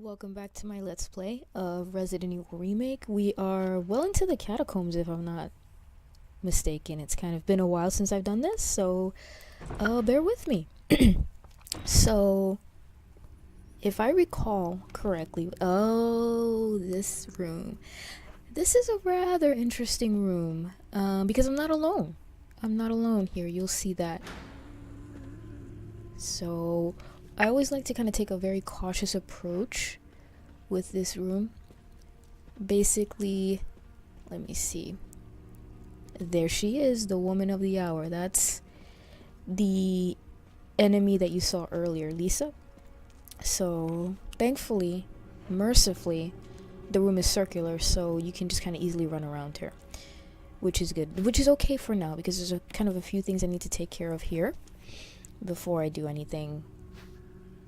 Welcome back to my Let's Play of Resident Evil Remake. We are well into the catacombs, if I'm not mistaken. It's kind of been a while since I've done this, so bear with me. So, if I recall correctly, this room. This is a rather interesting room, because I'm not alone. I'm not alone here, you'll see that. So, I always like to kind of take a very cautious approach with this room. Basically, let me see. There she is, the woman of the hour. That's the enemy that you saw earlier, Lisa. So, thankfully, mercifully, the room is circular, so you can just kind of easily run around here, which is good. Which is okay for now, because there's kind of a few things I need to take care of here before I do anything.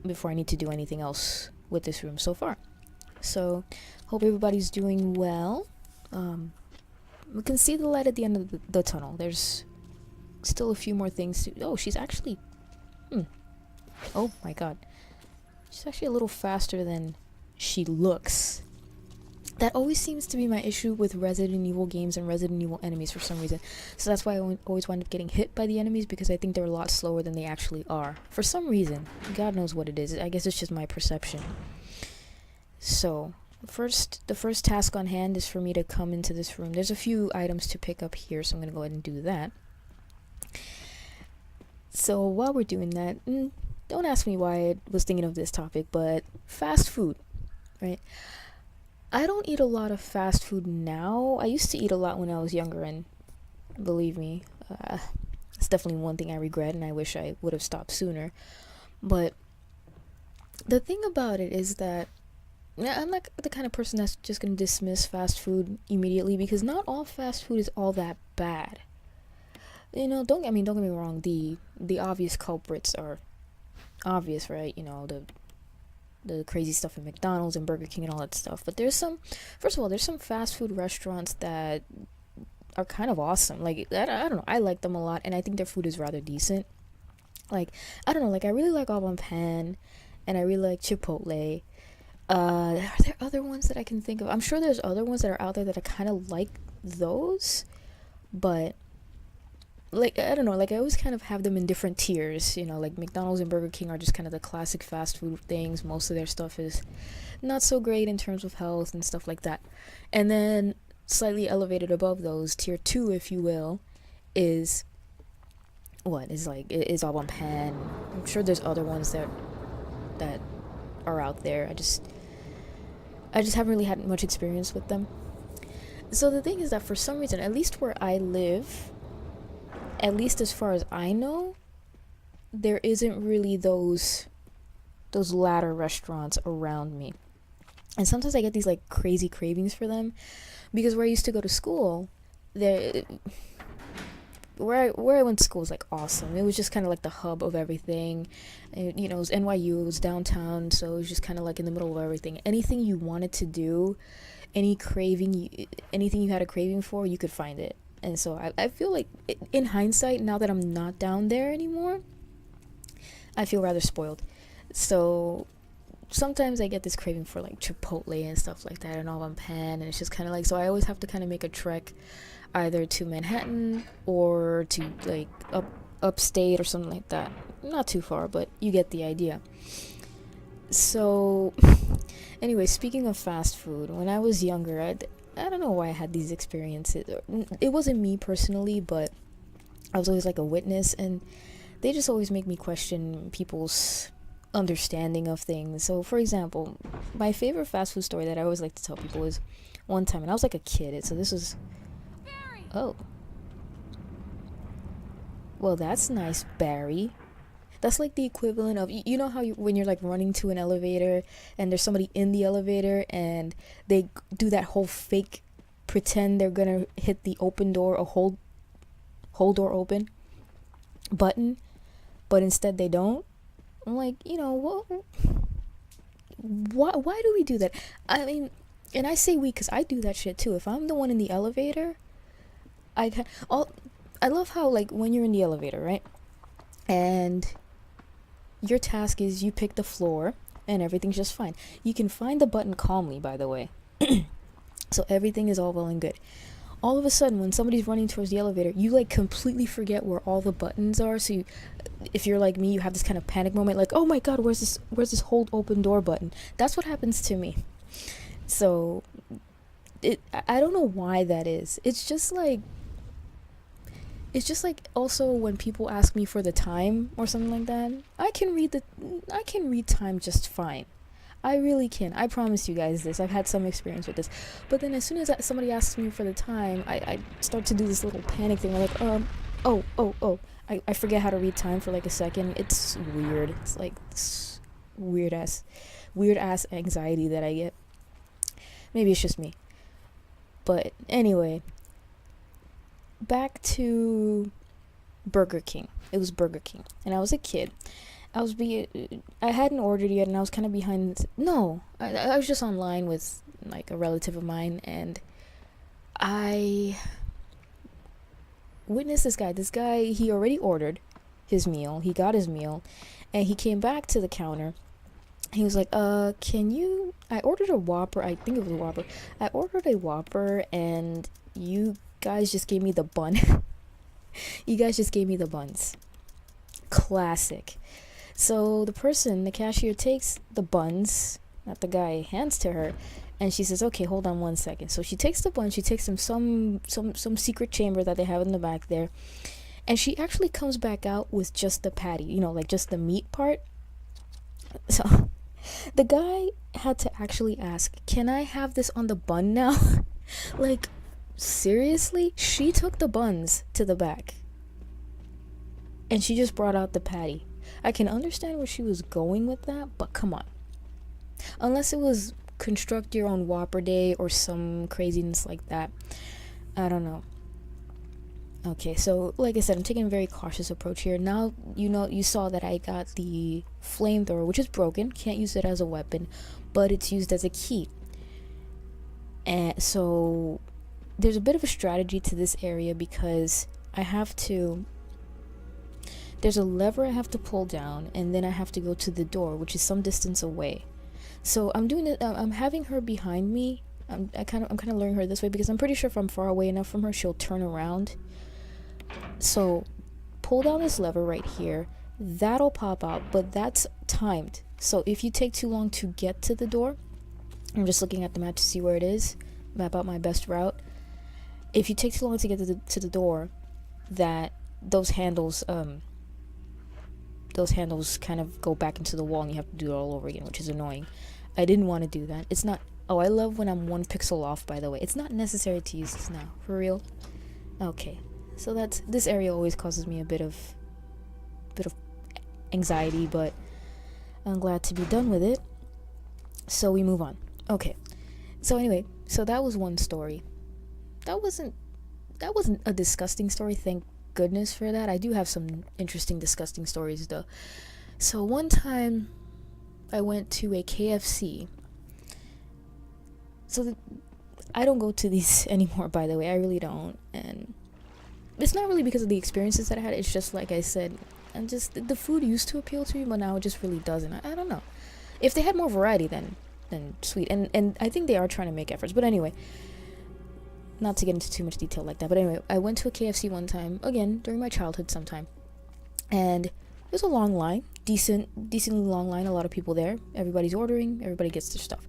Before I need to do anything else with this room so far. So, hope everybody's doing well. We can see the light at the end of the tunnel. There's still a few more things to... Oh, she's actually... Oh my god. She's actually a little faster than she looks. That always seems to be my issue with Resident Evil games and Resident Evil enemies for some reason. So that's why I always wind up getting hit by the enemies, because I think they're a lot slower than they actually are. For some reason. God knows what it is. I guess it's just my perception. So, the first task on hand is for me to come into this room. There's a few items to pick up here, so I'm going to go ahead and do that. So, while we're doing that, don't ask me why I was thinking of this topic, but fast food, right? I don't eat a lot of fast food now. I used to eat a lot when I was younger, and believe me, it's definitely one thing I regret, and I wish I would have stopped sooner. But the thing about it is that I'm not the kind of person that's just going to dismiss fast food immediately, because not all fast food is all that bad. You know, don't get me wrong, the obvious culprits are obvious, right? You know, the crazy stuff at McDonald's and Burger King and all that stuff. But there's some fast food restaurants that are kind of awesome. Like, I don't know, I like them a lot, and I think their food is rather decent. Like, I don't know, like, I really like Au Bon Pan, and I really like Chipotle. Are there other ones that I can think of? I'm sure there's other ones that are out there that I kind of like those, but like, I don't know, like, I always kind of have them in different tiers, you know, like McDonald's and Burger King are just kind of the classic fast food things. Most of their stuff is not so great in terms of health and stuff like that. And then slightly elevated above those, tier 2, if you will, is Au Bon Pan. I'm sure there's other ones that are out there. I just haven't really had much experience with them. So the thing is that for some reason, at least where I live, at least as far as I know, there isn't really those latter restaurants around me. And sometimes I get these like crazy cravings for them, because where I used to go to school, where I went to school was like awesome. It was just kind of like the hub of everything. And, you know, it was NYU, it was downtown, so it was just kind of like in the middle of everything. Anything you wanted to do, anything you had a craving for, you could find it. And so I feel like, in hindsight, now that I'm not down there anymore, I feel rather spoiled. So sometimes I get this craving for like Chipotle and stuff like that, and Au Bon Pan, and it's just kind of like, so I always have to kind of make a trek either to Manhattan or to like upstate or something like that. Not too far, but you get the idea. So anyway, speaking of fast food, when I was younger, I don't know why I had these experiences. It wasn't me personally, but I was always like a witness, and they just always make me question people's understanding of things. So, for example, my favorite fast food story that I always like to tell people is one time, and I was like a kid, so this was... Oh. Well, that's nice, Barry. That's like the equivalent of, you know how when you're like running to an elevator and there's somebody in the elevator and they do that whole fake pretend they're gonna hit the open door or hold door open button, but instead they don't. I'm like, you know, why do we do that? I mean, and I say we because I do that shit too. If I'm the one in the elevator, I love how, like, when you're in the elevator, right? And your task is you pick the floor and everything's just fine. You can find the button calmly, by the way. So everything is all well and good. All of a sudden, when somebody's running towards the elevator, you like completely forget where all the buttons are. So if you're like me, you have this kind of panic moment, like, oh my god, where's this hold open door button? That's what happens to me. So I don't know why that is. It's just like also when people ask me for the time or something like that, I can read time just fine. I really can. I promise you guys this. I've had some experience with this. But then as soon as somebody asks me for the time, I start to do this little panic thing. I'm like, oh. I forget how to read time for like a second. It's weird. It's like this weird ass anxiety that I get. Maybe it's just me. But anyway, back to Burger King. It was Burger King. And I was a kid. I hadn't ordered yet, and I was kind of behind. No, I was just online with like a relative of mine, and I witnessed this guy. He already ordered his meal. He got his meal, and he came back to the counter. He was like, can you? I ordered a Whopper. I think it was a Whopper. I ordered a Whopper, and you guys just gave me the bun. You guys just gave me the buns. Classic. So the cashier takes the buns that the guy hands to her, and she says, okay, hold on 1 second. So she takes the buns, she takes them some secret chamber that they have in the back there, and she actually comes back out with just the patty, like just the meat part. So the guy had to actually ask, can I have this on the bun now? Like, seriously? She took the buns to the back, and she just brought out the patty. I can understand where she was going with that, but come on. Unless it was construct your own Whopper day or some craziness like that. I don't know. Okay, so like I said, I'm taking a very cautious approach here. Now, you saw that I got the flamethrower, which is broken. Can't use it as a weapon, but it's used as a key. And so there's a bit of a strategy to this area because there's a lever I have to pull down, and then I have to go to the door, which is some distance away. So I'm doing it. I'm having her behind me. I'm kind of luring her this way because I'm pretty sure if I'm far away enough from her, she'll turn around. So pull down this lever right here. That'll pop out, but that's timed. So if you take too long to get to the door, I'm just looking at the map to see where it is, map out my best route. If you take too long to get to the door, those handles kind of go back into the wall and you have to do it all over again, which is annoying. I didn't want to do that. It's not. Oh, I love when I'm 1 pixel off, by the way. It's not necessary to use this now. For real? Okay. So this area always causes me a bit of anxiety, but I'm glad to be done with it. So we move on. Okay. So anyway, so that was one story. That wasn't a disgusting story, thank goodness for that. I do have some interesting disgusting stories though. So one time I went to a KFC. So I don't go to these anymore, by the way. I really don't. And it's not really because of the experiences that I had. It's just like I said, and just the food used to appeal to me, but now it just really doesn't. I don't know. If they had more variety, then sweet. And I think they are trying to make efforts. But anyway, not to get into too much detail like that. But anyway, I went to a KFC one time, again, during my childhood sometime. And it was a long line, decently long line, a lot of people there. Everybody's ordering, everybody gets their stuff.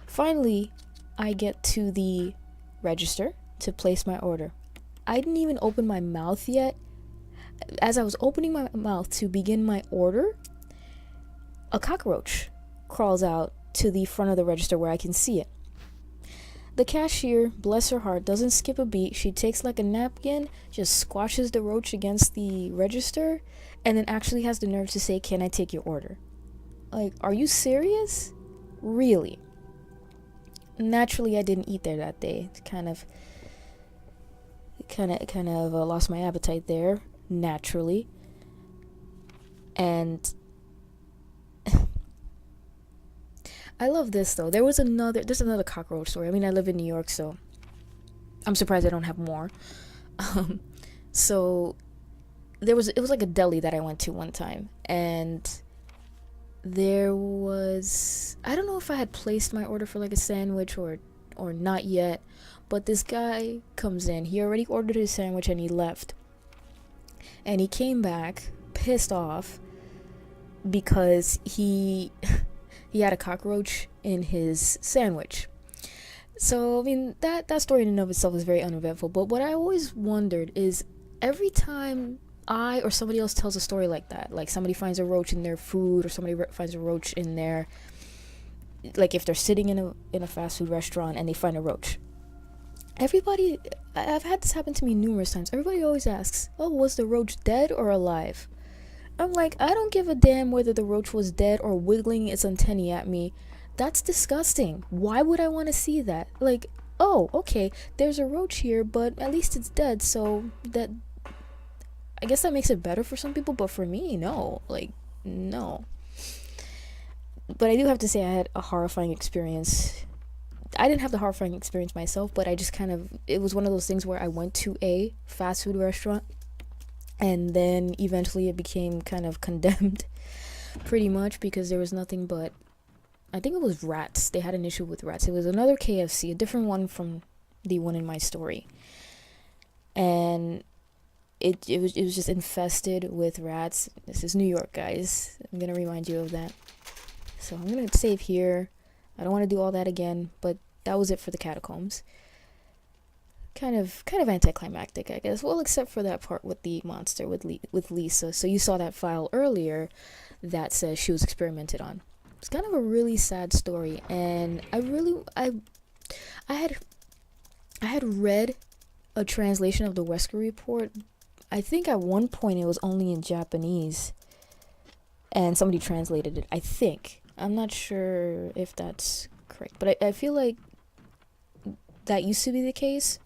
Finally, I get to the register to place my order. I didn't even open my mouth yet. As I was opening my mouth to begin my order, a cockroach crawls out to the front of the register where I can see it. The cashier, bless her heart, doesn't skip a beat. She takes like a napkin, just squashes the roach against the register, and then actually has the nerve to say, "Can I take your order?" Like, are you serious? Really? Naturally, I didn't eat there that day. Kind of lost my appetite there, naturally. And I love this though. There's another cockroach story. I mean, I live in New York, so I'm surprised I don't have more. So it was like a deli that I went to one time, and there was, I don't know if I had placed my order for like a sandwich or not yet, but this guy comes in. He already ordered his sandwich and he left. And he came back pissed off because he he had a cockroach in his sandwich. So I mean that story in and of itself is very uneventful. But what I always wondered is every time I or somebody else tells a story like that, like somebody finds a roach in their food or somebody finds a roach in their, like if they're sitting in a fast food restaurant and they find a roach, everybody, I've had this happen to me numerous times. Everybody always asks, "Oh, was the roach dead or alive?" I'm like, I don't give a damn whether the roach was dead or wiggling its antennae at me. That's disgusting. Why would I want to see that? Like, oh, okay, there's a roach here, but at least it's dead, so that, I guess that makes it better for some people, but for me, no. Like, no. But I do have to say I had a horrifying experience. I didn't have the horrifying experience myself, but I just kind of, it was one of those things where I went to a fast food restaurant and then eventually it became kind of condemned pretty much because there was nothing but, I think it was rats. They had an issue with rats. It was another KFC, a different one from the one in my story. And it was just infested with rats. This is New York, guys. I'm going to remind you of that. So I'm going to save here. I don't want to do all that again, but that was it for the catacombs. Kind of anticlimactic, I guess. Well, except for that part with the monster with Lisa. So you saw that file earlier that says she was experimented on. It's kind of a really sad story, and I had read a translation of the Wesker report. I think at one point it was only in Japanese, and somebody translated it. I think. I'm not sure if that's correct, but I feel like that used to be the case.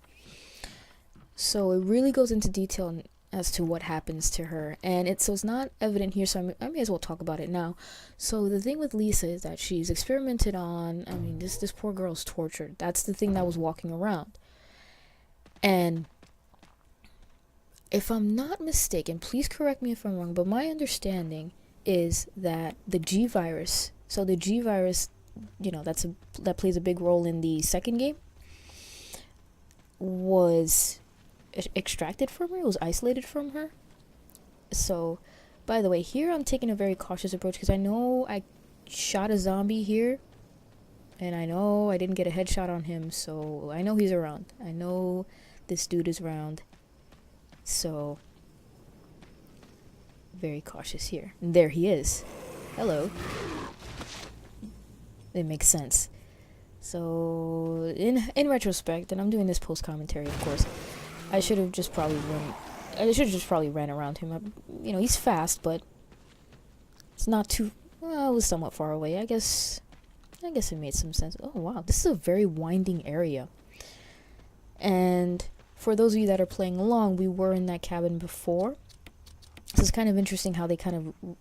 So it really goes into detail as to what happens to her, and it's not evident here, so I may as well talk about it now. So the thing with Lisa is that she's experimented on. I mean, this poor girl's tortured. That's the thing that was walking around. And if I'm not mistaken, please correct me if I'm wrong, but my understanding is that the G virus, so the G virus, that plays a big role in the second game, was extracted from her. It was isolated from her. So, by the way, here I'm taking a very cautious approach because I know I shot a zombie here, and I know I didn't get a headshot on him, so I know he's around. I know this dude is around. So, very cautious here. And there he is. Hello. It makes sense. So, in retrospect, and I'm doing this post commentary, of course, I should have just probably ran around him. He's fast, but it's not too. Well, it was somewhat far away. I guess it made some sense. Oh wow, this is a very winding area. And for those of you that are playing along, we were in that cabin before. So it's kind of interesting how they kind of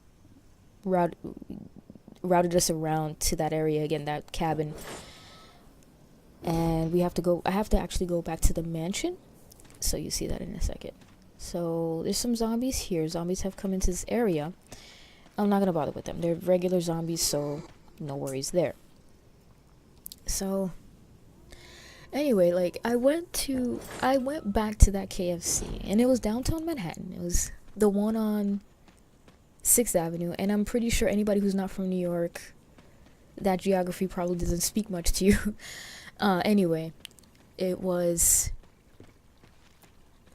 routed us around to that area again, that cabin. And I have to actually go back to the mansion. So you see that in a second. So there's some zombies here. Zombies have come into this area. I'm not going to bother with them. They're regular zombies, so no worries there. So anyway, like I went back to that KFC, and it was downtown Manhattan. It was the one on 6th Avenue, and I'm pretty sure anybody who's not from New York, that geography probably doesn't speak much to you. Anyway, it was,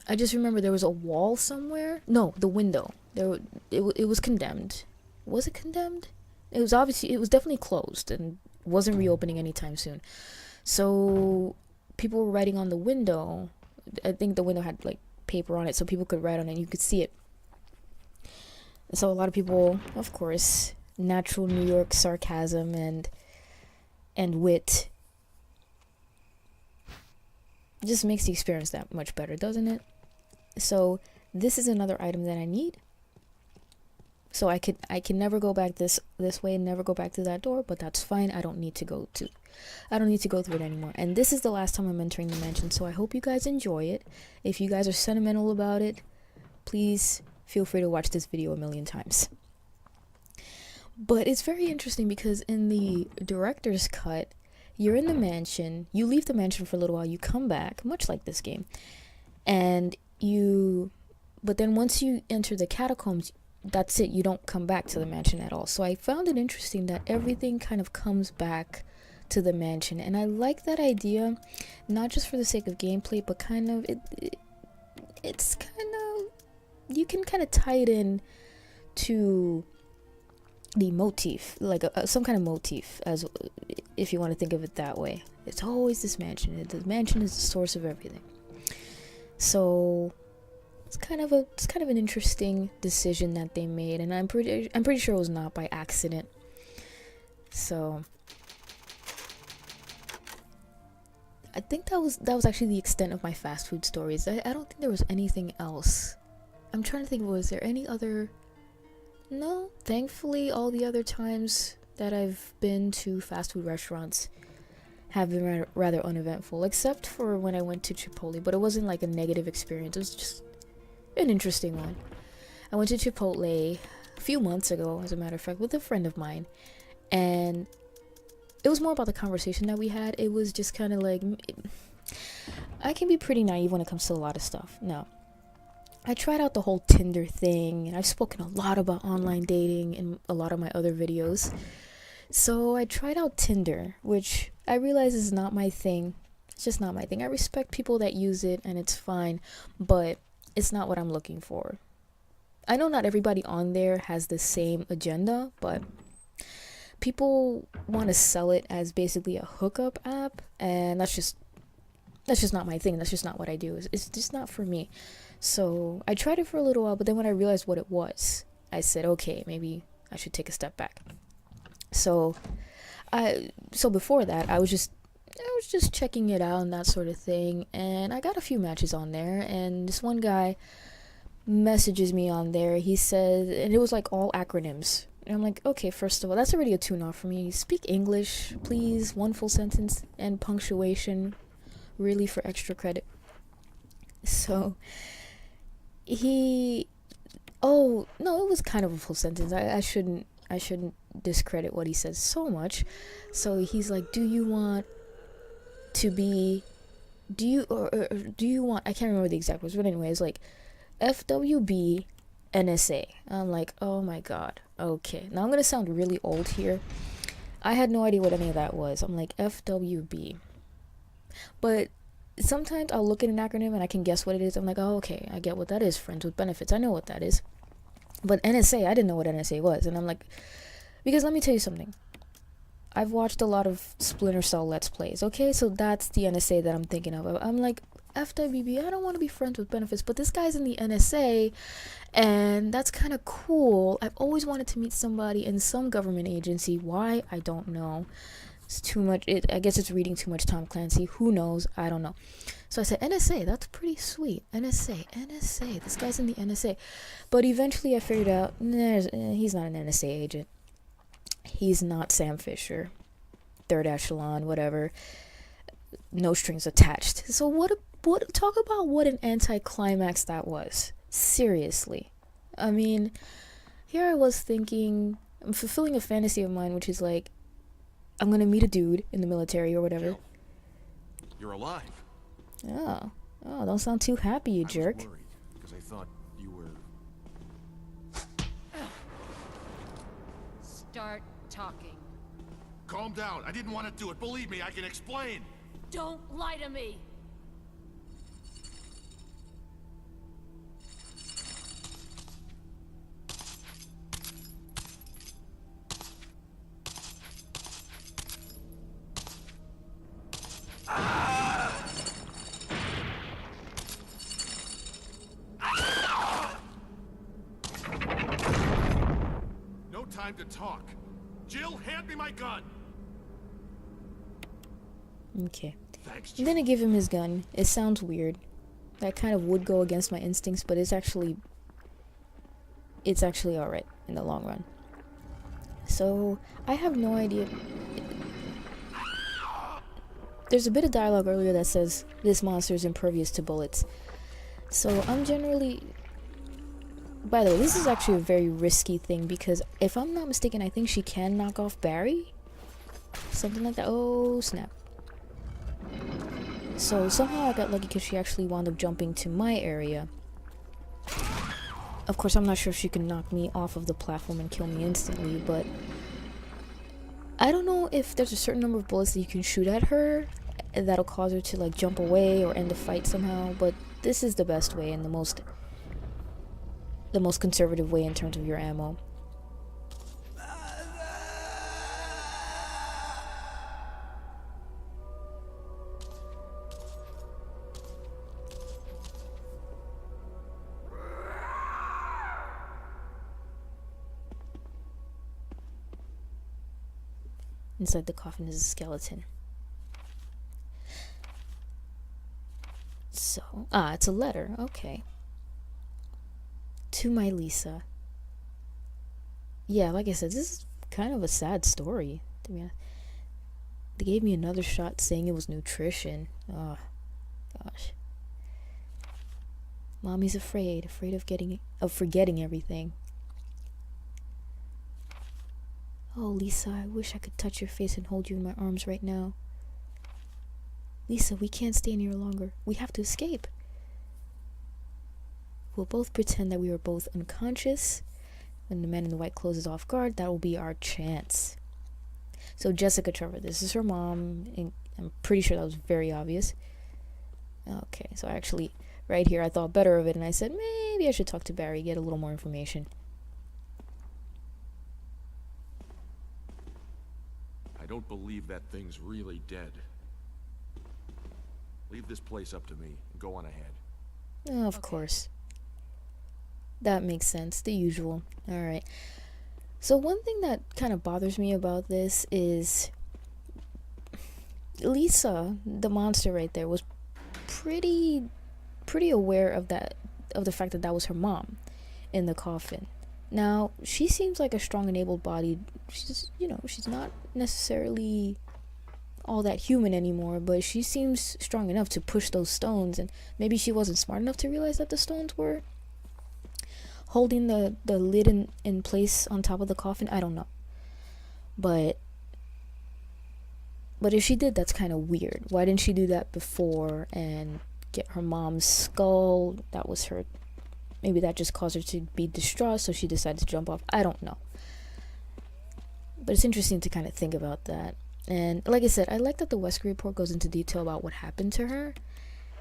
I just remember there was a wall somewhere. No, the window. It was condemned. Was it condemned? It was definitely closed and wasn't reopening anytime soon. So people were writing on the window. I think the window had like paper on it so people could write on it and you could see it. So a lot of people, of course, natural New York sarcasm and wit just makes the experience that much better, doesn't it? So this is another item that I need. So I can never go back this way and never go back to that door, but that's fine. I don't need to go through it anymore. And this is the last time I'm entering the mansion, so I hope you guys enjoy it. If you guys are sentimental about it, please feel free to watch this video a million times. But it's very interesting because in the director's cut, you're in the mansion, you leave the mansion for a little while, you come back, much like this game, and but then once you enter the catacombs, that's it, you don't come back to the mansion at all. So I found it interesting that everything kind of comes back to the mansion, and I like that idea, not just for the sake of gameplay, but kind of it's kind of, you can kind of tie it in to the motif, like some kind of motif, as if you want to think of it that way. It's always this mansion. The mansion is the source of everything. So it's kind of an interesting decision that they made, and I'm pretty sure it was not by accident. So I think that was actually the extent of my fast food stories. I don't think there was anything else. I'm trying to think, was there any other? No, thankfully all the other times that I've been to fast food restaurants have been rather uneventful, except for when I went to Chipotle, but it wasn't like a negative experience. It was just an interesting one. I went to Chipotle a few months ago, as a matter of fact, with a friend of mine, and it was more about the conversation that we had. It was just kind of like, I can be pretty naive when it comes to a lot of stuff. Now, I tried out the whole Tinder thing, and I've spoken a lot about online dating in a lot of my other videos. So I tried out Tinder, which I realize is not my thing. It's just not my thing. I respect people that use it, and it's fine, but it's not what I'm looking for. I know not everybody on there has the same agenda, but people want to sell it as basically a hookup app, and that's just not my thing. That's just not what I do. It's just not for me. So I tried it for a little while, but then when I realized what it was, I said, okay, maybe I should take a step back. So before that, I was just checking it out and that sort of thing, and I got a few matches on there, and this one guy messages me on there. He said, and it was like all acronyms. And I'm like, okay, first of all, that's already a tune-off for me. Speak English, please. One full sentence and punctuation, really, for extra credit. So oh no, it was kind of a full sentence. I shouldn't discredit what he says so much. So he's like, do you want, I can't remember the exact words, but anyway, it's like FWB NSA. I'm like, oh my god, okay. Now I'm gonna sound really old here. I had no idea what any of that was. I'm like, FWB. But sometimes I'll look at an acronym and I can guess what it is. I'm like, oh, okay, I get what that is. Friends with benefits. I know what that is. But NSA, I didn't know what NSA was. And I'm like, because let me tell you something. I've watched a lot of Splinter Cell Let's Plays. Okay, so that's the NSA that I'm thinking of. I'm like, FWB, I don't want to be friends with benefits, but this guy's in the NSA, and that's kind of cool. I've always wanted to meet somebody in some government agency. Why? I don't know. It's too much. I guess it's reading too much Tom Clancy. Who knows? I don't know. So I said, NSA, that's pretty sweet. NSA. This guy's in the NSA. But eventually I figured out, he's not an NSA agent. He's not Sam Fisher. Third echelon, whatever. No strings attached. So talk about what an anticlimax that was. Seriously. I mean, here I was thinking, I'm fulfilling a fantasy of mine, which is like, I'm gonna meet a dude in the military or whatever. Jill, you're alive. Oh, don't sound too happy, you jerk. I was worried because I thought you were. Start talking. Calm down. I didn't want to do it. Believe me, I can explain. Don't lie to me. No time to talk. Jill, hand me my gun. Okay. Thanks, I'm Jill. gonna give him his gun. It sounds weird. That kind of would go against my instincts, but it's actually alright in the long run. So, I have no idea. There's a bit of dialogue earlier that says, this monster is impervious to bullets. So, I'm generally By the way, this is actually a very risky thing because if I'm not mistaken, I think she can knock off Barry. Something like that. Oh, snap. So somehow I got lucky because she actually wound up jumping to my area. Of course, I'm not sure if she can knock me off of the platform and kill me instantly, but I don't know if there's a certain number of bullets that you can shoot at her that'll cause her to like jump away or end the fight somehow, but this is the best way and the most conservative way in terms of your ammo. Inside the coffin is a skeleton. So, it's a letter. Okay. To my Lisa. Yeah, like I said, this is kind of a sad story. To be honest. They gave me another shot saying it was nutrition. Oh, gosh. Mommy's afraid of forgetting everything. Oh, Lisa, I wish I could touch your face and hold you in my arms right now. Lisa, we can't stay in here longer. We have to escape. We'll both pretend that we were both unconscious. When the man in the white clothes is off guard, that will be our chance. So Jessica Trevor, this is her mom, and I'm pretty sure that was very obvious. Okay, so actually, right here, I thought better of it, and I said, maybe I should talk to Barry, get a little more information. I don't believe that thing's really dead. Leave this place up to me and go on ahead. Of course. That makes sense. The usual. Alright. So one thing that kind of bothers me about this is Lisa, the monster right there, was pretty aware of the fact that that was her mom in the coffin. Now, she seems like a strong and able-bodied, she's not necessarily all that human anymore, but she seems strong enough to push those stones, and maybe she wasn't smart enough to realize that the stones were holding the lid in place on top of the coffin. I don't know. But if she did, that's kind of weird. Why didn't she do that before and get her mom's skull? That was her. Maybe that just caused her to be distraught, so she decided to jump off. I don't know. But it's interesting to kind of think about that. And like I said, I like that the Wesker report goes into detail about what happened to her.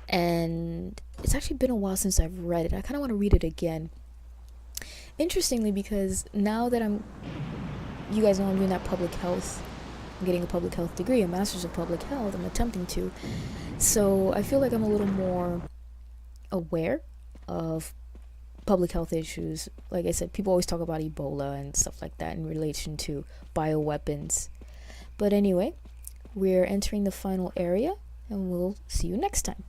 And it's actually been a while since I've read it. I kind of want to read it again. Interestingly, because now that you guys know I'm doing that public health, I'm getting a public health degree, a master's of public health, I'm attempting to. So I feel like I'm a little more aware of public health issues. Like I said, people always talk about Ebola and stuff like that in relation to bioweapons. But anyway, we're entering the final area, and we'll see you next time.